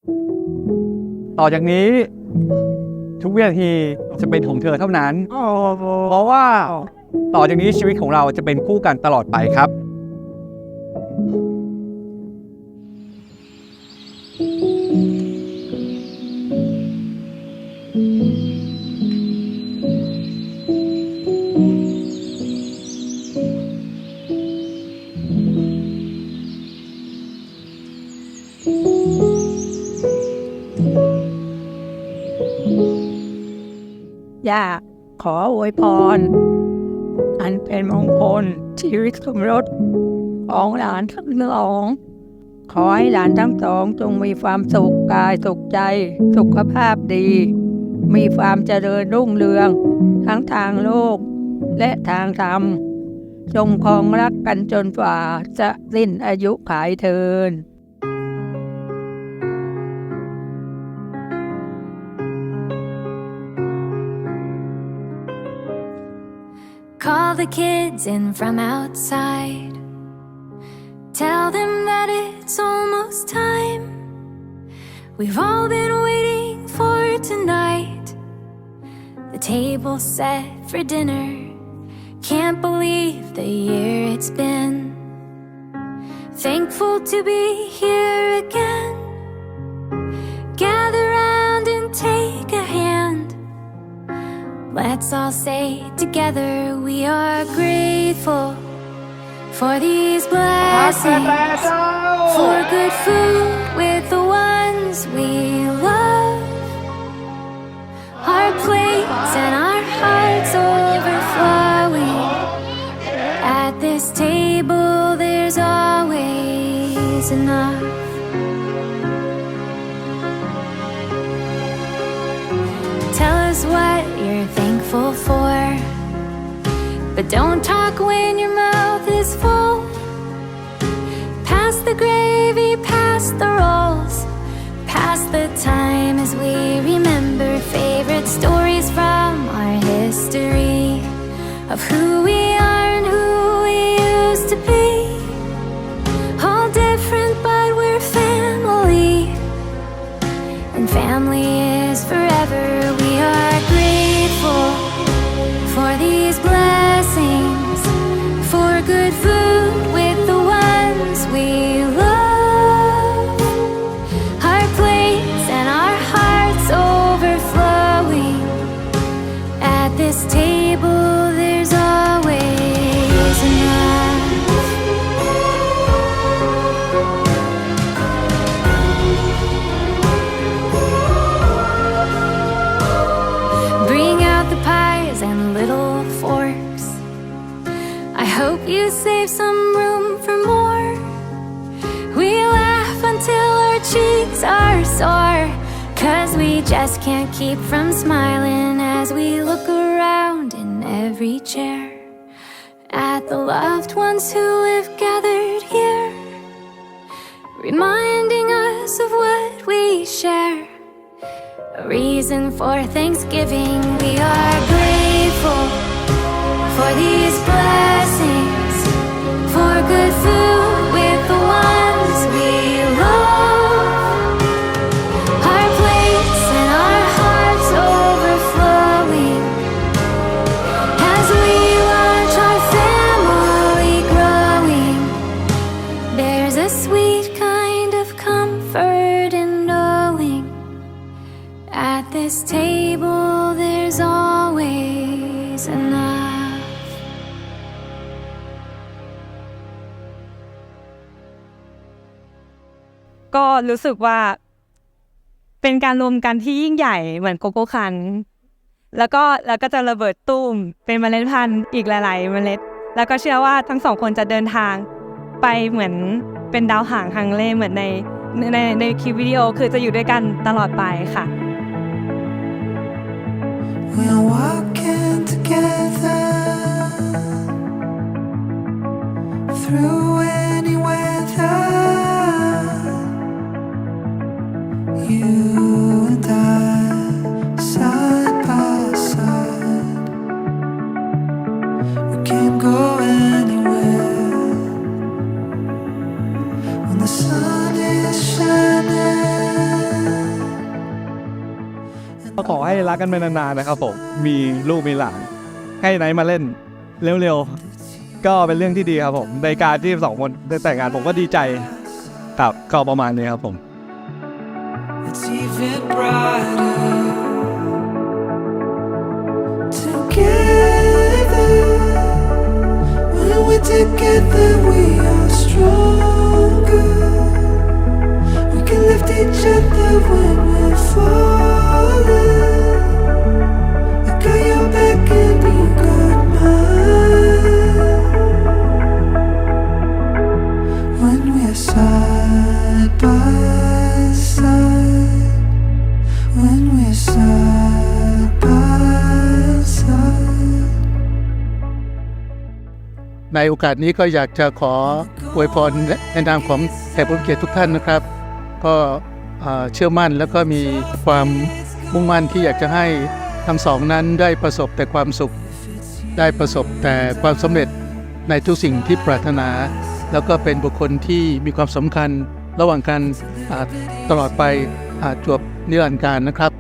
ต่อจากนี้ทุกวินาทีจะเป็นของเธอเท่านั้นเพราะว่าต่อจากนี้ชีวิตของเราจะเป็นคู่กันตลอดไปครับอยากขออวยพรอันเป็นมงคลชีวิตสมรสของหลานทั้งสองขอให้หลานทั้งสองจงมีความสุขกายสุขใจสุขภาพดีมีความเจริญรุ่งเรืองทั้งทางโลกและทางธรรมจงครองรักกันจนกว่าจะสิ้นอายุขัยเทอญCall the kids in from outside. Tell them that it's almost time. We've all been waiting for tonight. The table's set for dinner. Can't believe the year it's been. Thankful to be here again. Gather round and take a hand.Let's all say together we are grateful for these blessings, for good food with the ones we love, our plates and our hearts overflowing. At this table there's always enough.Tell us what you're thankful for, but don't talk when your mouth is full. Pass the gravy, pass the rolls, pass the time as we remember favorite stories from our history of who we are and who we used to be. All different, but we're family, and family is forever.We are grateful for these blessings, for good food with the ones we love, our plates and our hearts overflowing. At this table there's always enough.Bring out the pies and little forks. I hope you save some room for more. We laugh until our cheeks are sore, 'cause we just can't keep from smiling as we look around in every chair at the loved ones who have gathered here, reminding us of what we share.A reason for Thanksgiving. We are grateful for these blessings, for good food with the ones we love, our plates and our hearts overflowing as we watch our family growing. There's a sweet kind of comfort in knowing.At this table there's always enough. ก็รู้สึกว่าเป็นการรวมกันที่ยิ่งใหญ่เหมือนโกโก้คันแล้วก็จะระเบิดตุ้มเป็นเมล็ดพันธุ์อีกหลายๆเมล็ดแล้วก็เชื่อว่าทั้งสองคนจะเดินทางไปเหมือนเป็นดาวหางฮังเล่เหมือนในคลิปวิดีโอคือจะอยู่ด้วยกันตลอดไปค่ะWe're walking together through any weather. You and I, side by side. We can go anywhere when the sun is shining. ก็ขอให้รักกันไปนานๆนะครับผมมีลูกมีหลานให้ไหนมาเล่นเร็วๆก็เป็นเรื่องที่ดีครับผมในการที่2 คนได้แต่งงานผมก็ดีใจครับก็ประมาณนี้ครับผม It's even brighter together. When we're together, we are stronger. We can lift each other when we're falling. I got your back and you got mine. When we're side by side, when we're side by side. ในโอกาสนี้ก็อยากจะขออวยพรในนามของแขกผู้เกียรติทุกท่านนะครับก็เชื่อมั่นแล้วก็มีความมุ่งมั่นที่อยากจะให้ทั้งสองนั้นได้ประสบแต่ความสุขได้ประสบแต่ความสำเร็จในทุกสิ่งที่ปรารถนาแล้วก็เป็นบุคคลที่มีความสำคัญระหว่างกันตลอดไปจวบนิรันดร์กาลนะครับ